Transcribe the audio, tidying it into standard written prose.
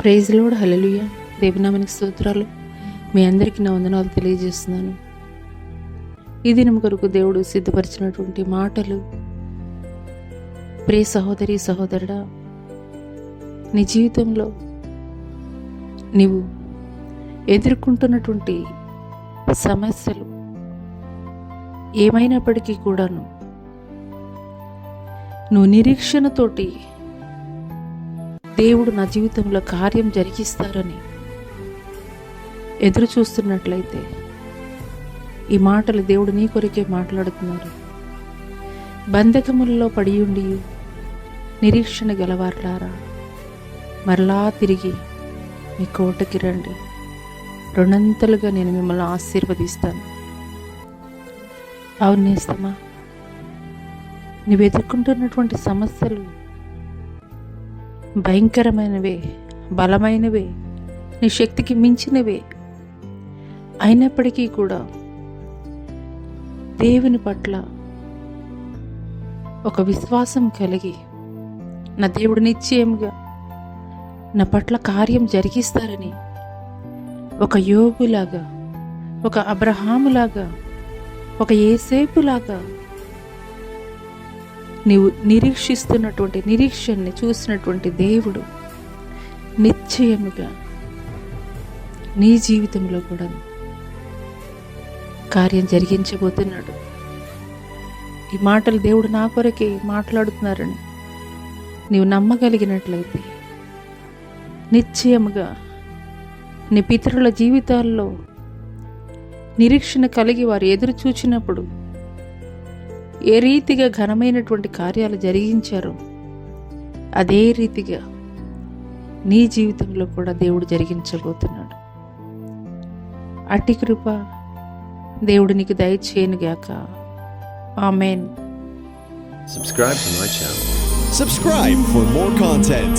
Praise lord, హల్లెలూయా. దేవునామానికి స్తోత్రాలు. మీ అందరికీ నా వందనాలు తెలియజేస్తున్నాను. ఈ దినం కొరకు దేవుడు సిద్ధపరిచినటువంటి మాటలు, ప్రియ సహోదరి సహోదరుడా, నీ జీవితంలో నీవు ఎదుర్కొంటున్నటువంటి సమస్యలు ఏమైనప్పటికీ కూడాను నువ్వు నిరీక్షణతోటి దేవుడు నా జీవితంలో కార్యం జరిగిస్తారని ఎదురు చూస్తున్నట్లయితే, ఈ మాటలు దేవుడు నీ కొరకే మాట్లాడుతున్నారు. బంధకములలో పడి ఉండి నిరీక్షణ గలవారులారా, మరలా తిరిగి మీ కోటకి రండి, రెండంతలుగా నేను మిమ్మల్ని ఆశీర్వదిస్తాను. అవును నేస్తమా, నువ్వు ఎదుర్కొంటున్నటువంటి సమస్యలు భయంకరమైనవే, బలమైనవే, నీ శక్తికి మించినవే అయినప్పటికీ కూడా దేవుని పట్ల ఒక విశ్వాసం కలిగి, నా దేవుడు నిశ్చయముగా నా పట్ల కార్యం జరిగిస్తారని ఒక యోబులాగా, ఒక అబ్రహాములాగా, ఒక యేసేపులాగా నీవు నిరీక్షిస్తున్నటువంటి నిరీక్షణని చూసినటువంటి దేవుడు నిశ్చయముగా నీ జీవితంలో కూడా కార్యం జరిగించబోతున్నాడు. ఈ మాటలు దేవుడు నా కొరకే మాట్లాడుతున్నారని నీవు నమ్మగలిగినట్లయితే, నిశ్చయముగా నీ పితరుల జీవితాల్లో నిరీక్షణ కలిగి వారు ఎదురు చూచినప్పుడు ఏ రీతిగా ఘనమైనటువంటి కార్యాలు జరిగించారో అదే రీతిగా నీ జీవితంలో కూడా దేవుడు జరిగించబోతున్నాడు. అట్టి కృప దేవుడు నీకు దయచేయనుగాక. ఆమేన్. Subscribe to my channel. Subscribe for more content.